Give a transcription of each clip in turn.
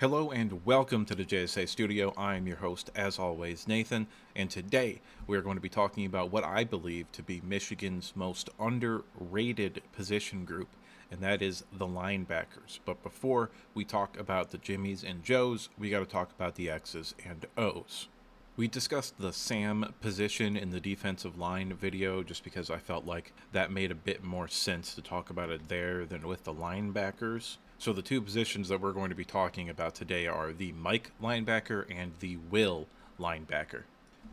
Hello and welcome to the JSA studio. I am your host, as always, Nathan, and today we're going to be talking about what I believe to be Michigan's most underrated position group, and that is the linebackers. But before we talk about the Jimmies and Joes, we got to talk about the X's and O's. We discussed the Sam position in the defensive line video just because I felt like that made a bit more sense to talk about it there than with the linebackers. So the two positions that we're going to be talking about today are the Mike linebacker and the Will linebacker.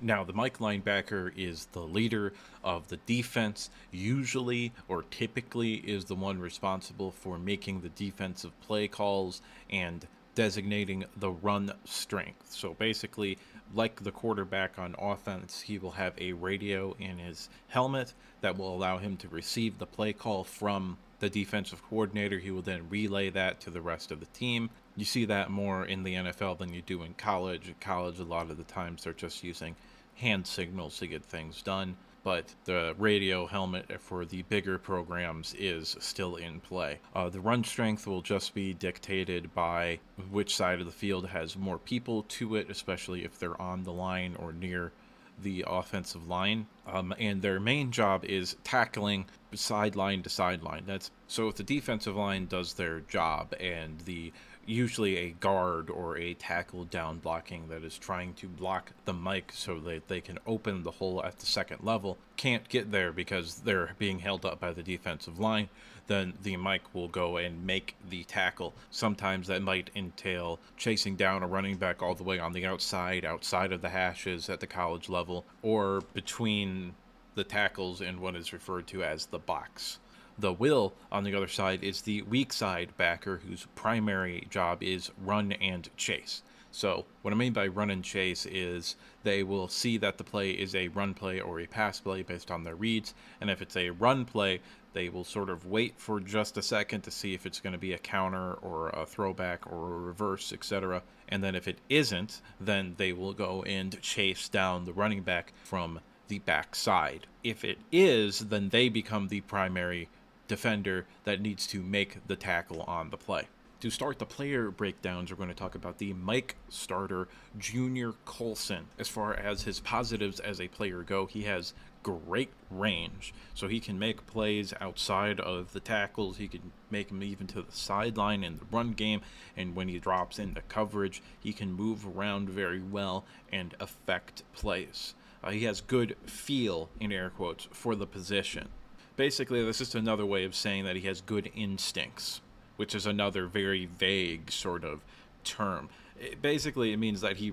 Now, the Mike linebacker is the leader of the defense, usually or typically is the one responsible for making the defensive play calls and designating the run strength. So basically, like the quarterback on offense, he will have a radio in his helmet that will allow him to receive the play call from the defensive coordinator. He will then relay that to the rest of the team. You see that more in the NFL than you do in college. In college, a lot of the times they're just using hand signals to get things done, but the radio helmet for the bigger programs is still in play. The run strength will just be dictated by which side of the field has more people to it, especially if they're on the line or near the offensive line, and their main job is tackling sideline to sideline. That's so if the defensive line does their job and the usually a guard or a tackle down blocking that is trying to block the mic so that they can open the hole at the second level can't get there because they're being held up by the defensive line, then the mic will go and make the tackle. Sometimes that might entail chasing down a running back all the way on the outside of the hashes at the college level, or between the tackles in what is referred to as the box. The Will, on the other side, is the weak side backer whose primary job is run and chase. So, what I mean by run and chase is they will see that the play is a run play or a pass play based on their reads, and if it's a run play, they will sort of wait for just a second to see if it's going to be a counter or a throwback or a reverse, etc. And then if it isn't, then they will go and chase down the running back from the back side. If it is, then they become the primary defender that needs to make the tackle on the play. To start the player breakdowns, we're going to talk about the Mike starter, Junior Colson. As far as his positives as a player go, he has great range. So he can make plays outside of the tackles. He can make them even to the sideline in the run game. And when he drops into coverage, he can move around very well and affect plays. He has good feel, in air quotes, for the position. Basically, that's just another way of saying that he has good instincts, which is another very vague sort of term. Basically, it means that he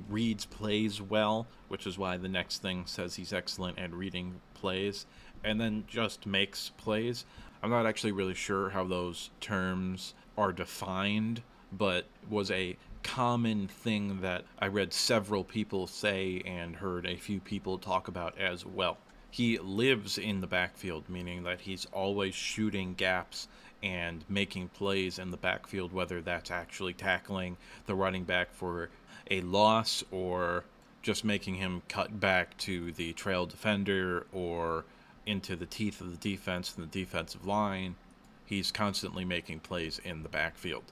reads plays well, which is why the next thing says he's excellent at reading plays, and then just makes plays. I'm not actually really sure how those terms are defined, but was a common thing that I read several people say and heard a few people talk about as well. He lives in the backfield, meaning that he's always shooting gaps and making plays in the backfield, whether that's actually tackling the running back for a loss or just making him cut back to the trail defender or into the teeth of the defense and the defensive line. He's constantly making plays in the backfield.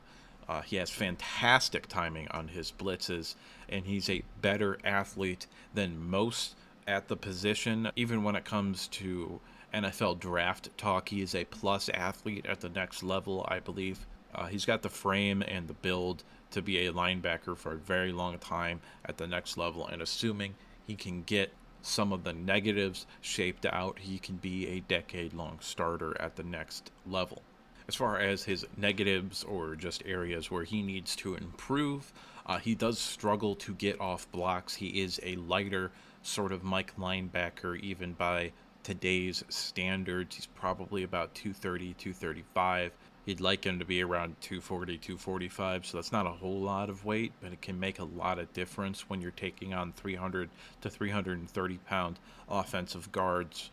He has fantastic timing on his blitzes, and he's a better athlete than most at the position. Even when it comes to NFL draft talk, he is a plus athlete at the next level, I believe. He's got the frame and the build to be a linebacker for a very long time at the next level, and assuming he can get some of the negatives shaped out, he can be a decade-long starter at the next level. As far as his negatives or just areas where he needs to improve, he does struggle to get off blocks. He is a lighter sort of Mike linebacker, even by today's standards. He's probably about 230, 235. You'd like him to be around 240, 245, so that's not a whole lot of weight, but it can make a lot of difference when you're taking on 300 to 330 pound offensive guards.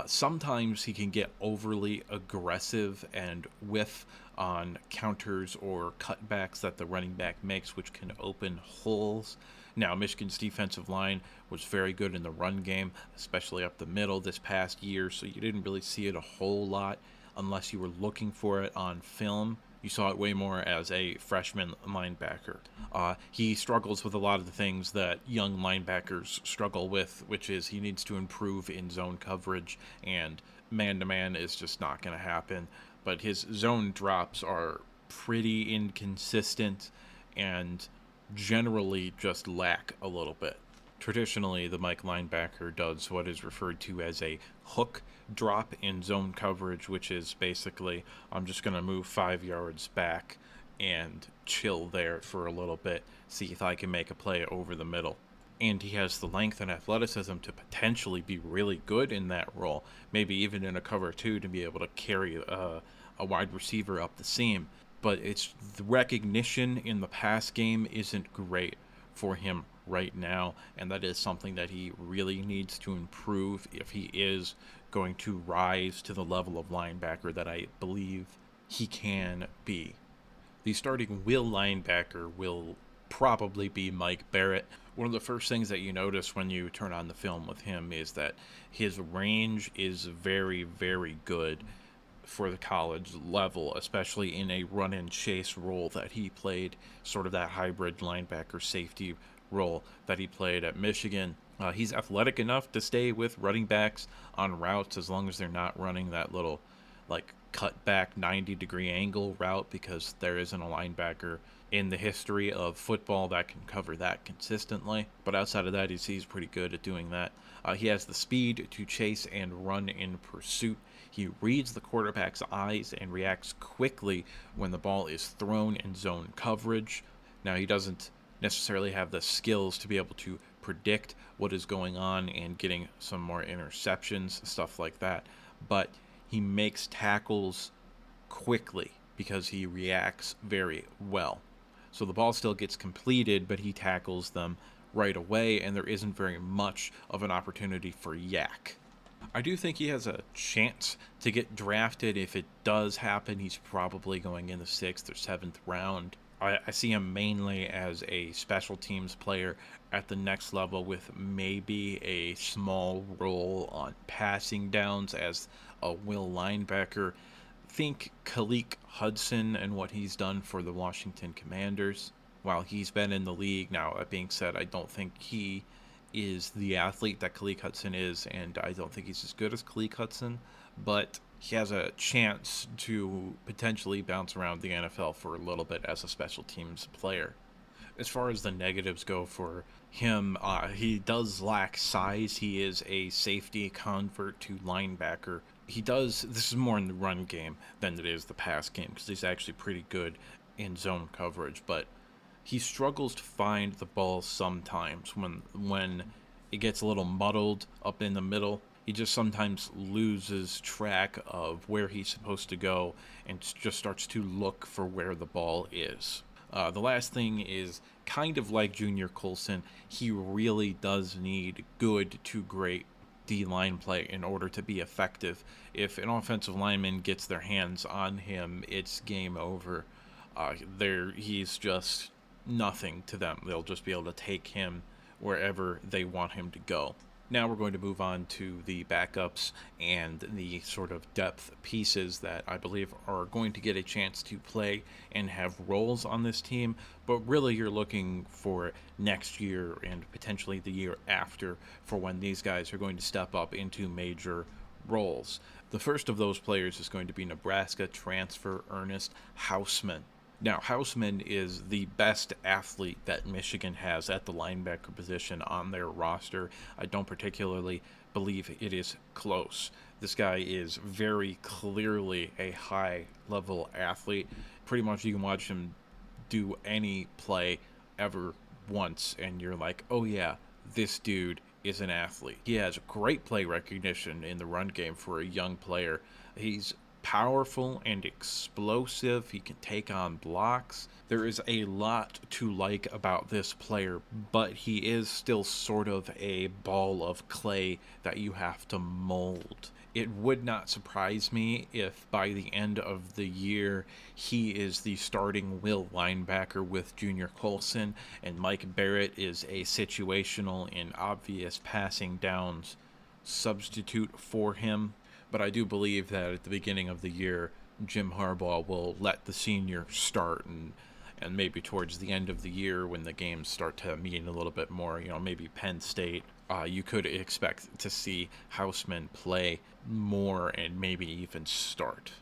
Sometimes he can get overly aggressive and whiff on counters or cutbacks that the running back makes, which can open holes. Now, Michigan's defensive line was very good in the run game, especially up the middle this past year, so you didn't really see it a whole lot unless you were looking for it on film. You saw it way more as a freshman linebacker. He struggles with a lot of the things that young linebackers struggle with, which is he needs to improve in zone coverage, and man to man is just not going to happen. But his zone drops are pretty inconsistent and generally just lack a little bit. Traditionally, the Mike linebacker does what is referred to as a hook drop in zone coverage, which is basically I'm just going to move 5 yards back and chill there for a little bit, see if I can make a play over the middle. And he has the length and athleticism to potentially be really good in that role, maybe even in a cover two to be able to carry a wide receiver up the seam. But it's the recognition in the pass game isn't great for him right now, and that is something that he really needs to improve if he is going to rise to the level of linebacker that I believe he can be. The starting will linebacker will probably be Mike Barrett. One of the first things that you notice when you turn on the film with him is that his range is very, very good for the college level, especially in a run and chase role that he played, sort of that hybrid linebacker safety role that he played at Michigan. He's athletic enough to stay with running backs on routes as long as they're not running that little like cut back 90-degree angle route, because there isn't a linebacker in the history of football that can cover that consistently. But outside of that, he's pretty good at doing that. He has the speed to chase and run in pursuit. He reads the quarterback's eyes and reacts quickly when the ball is thrown in zone coverage. Now, he doesn't necessarily have the skills to be able to predict what is going on and getting some more interceptions, stuff like that. But he makes tackles quickly because he reacts very well. So the ball still gets completed, but he tackles them right away, and there isn't very much of an opportunity for yak. I do think he has a chance to get drafted. If it does happen, he's probably going in the 6th or 7th round. I see him mainly as a special teams player at the next level, with maybe a small role on passing downs as a will linebacker. Think Khaleke Hudson and what he's done for the Washington Commanders while he's been in the league. Now, that being said, I don't think he is the athlete that Khaleke Hudson is, and I don't think he's as good as Khaleke Hudson, but he has a chance to potentially bounce around the NFL for a little bit as a special teams player. As far as the negatives go for him, he does lack size. He is a safety convert to linebacker. This is more in the run game than it is the pass game, because he's actually pretty good in zone coverage, but he struggles to find the ball sometimes when it gets a little muddled up in the middle. He just sometimes loses track of where he's supposed to go and just starts to look for where the ball is. The last thing is kind of like Junior Colson. He really does need good to great D-line play in order to be effective. If an offensive lineman gets their hands on him, it's game over. He's just nothing to them. They'll just be able to take him wherever they want him to go. Now we're going to move on to the backups and the sort of depth pieces that I believe are going to get a chance to play and have roles on this team, but really you're looking for next year and potentially the year after for when these guys are going to step up into major roles. The first of those players is going to be Nebraska transfer Ernest Hausman. Now, Hausman is the best athlete that Michigan has at the linebacker position on their roster. I don't particularly believe it is close. This guy is very clearly a high-level athlete. Pretty much you can watch him do any play ever once, and you're like, oh yeah, this dude is an athlete. He has great play recognition in the run game for a young player. He's powerful and explosive. He can take on blocks. There is a lot to like about this player, but he is still sort of a ball of clay that you have to mold. It would not surprise me if by the end of the year he is the starting will linebacker with Junior Colson, and Mike Barrett is a situational and obvious passing downs substitute for him. But I do believe that at the beginning of the year, Jim Harbaugh will let the senior start, and maybe towards the end of the year when the games start to mean a little bit more, maybe Penn State, you could expect to see Houseman play more and maybe even start.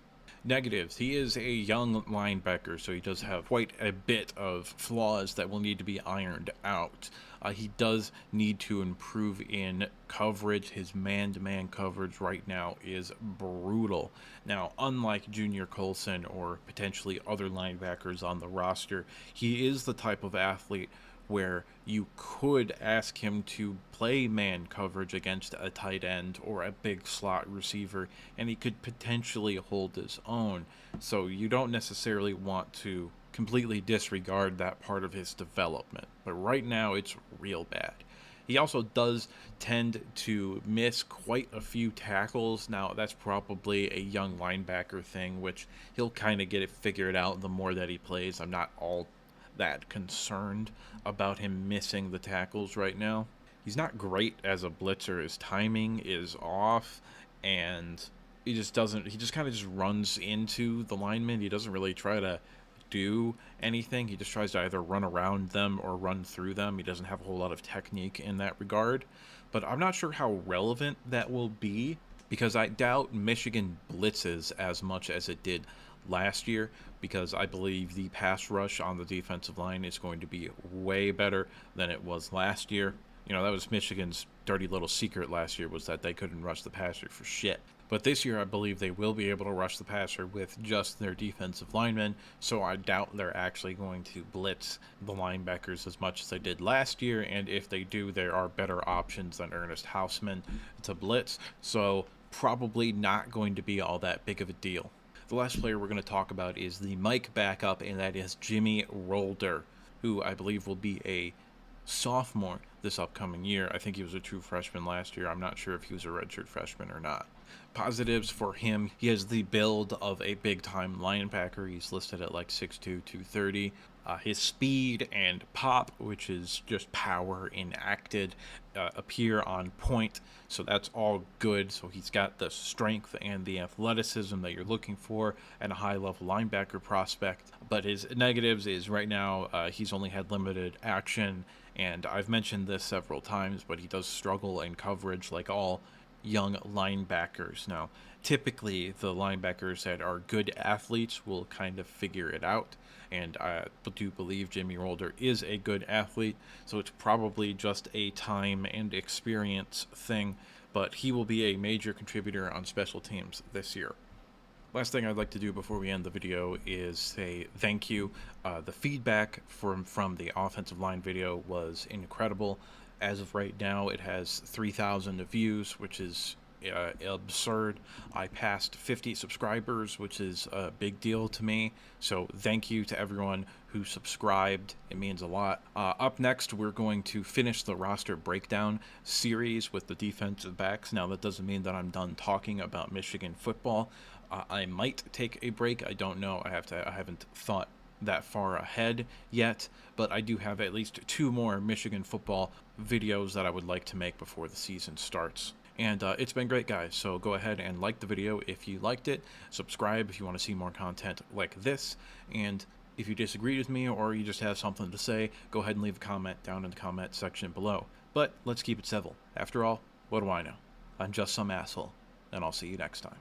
Negatives: he is a young linebacker, so he does have quite a bit of flaws that will need to be ironed out. He does need to improve in coverage. His man-to-man coverage right now is brutal. Now, unlike Junior Colson or potentially other linebackers on the roster, he is the type of athlete where you could ask him to play man coverage against a tight end or a big slot receiver, and he could potentially hold his own. So you don't necessarily want to completely disregard that part of his development. But right now, it's real bad. He also does tend to miss quite a few tackles. Now, that's probably a young linebacker thing, which he'll kind of get it figured out the more that he plays. I'm not all that concerned about him missing the tackles right now. He's not great as a blitzer. His timing is off, and he just kind of just runs into the lineman. He doesn't really try to do anything. He just tries to either run around them or run through them. He doesn't have a whole lot of technique in that regard. But I'm not sure how relevant that will be, because I doubt Michigan blitzes as much as it did last year, because I believe the pass rush on the defensive line is going to be way better than it was last year. That was Michigan's dirty little secret last year, was that they couldn't rush the passer for shit. But this year, I believe they will be able to rush the passer with just their defensive linemen, so I doubt they're actually going to blitz the linebackers as much as they did last year, and if they do, there are better options than Ernest Hausman to blitz, so probably not going to be all that big of a deal. The last player we're going to talk about is the Mike backup, and that is Jimmy Rolder, who I believe will be a sophomore this upcoming year. I think he was a true freshman last year. I'm not sure if he was a redshirt freshman or not. Positives for him: he has the build of a big-time linebacker. He's listed at like 6'2", 230. His speed and pop, which is just power enacted, appear on point, so that's all good. So he's got the strength and the athleticism that you're looking for and a high-level linebacker prospect. But his negatives is right now he's only had limited action, and I've mentioned this several times, but he does struggle in coverage like all young linebackers. Now, typically the linebackers that are good athletes will kind of figure it out, and I do believe Jimmy Rolder is a good athlete, so it's probably just a time and experience thing, but he will be a major contributor on special teams this year. Last thing I'd like to do before we end the video is say thank you. The feedback from the offensive line video was incredible. As of right now, it has 3,000 views, which is absurd. I passed 50 subscribers, which is a big deal to me. So thank you to everyone who subscribed. It means a lot. Up next, we're going to finish the roster breakdown series with the defensive backs. Now, that doesn't mean that I'm done talking about Michigan football. I might take a break. I don't know. I haven't thought that far ahead yet, but I do have at least 2 more Michigan football videos that I would like to make before the season starts. And it's been great, guys, so go ahead and like the video if you liked it, subscribe if you want to see more content like this, and if you disagree with me or you just have something to say, go ahead and leave a comment down in the comment section below. But let's keep it civil. After all, what do I know? I'm just some asshole, and I'll see you next time.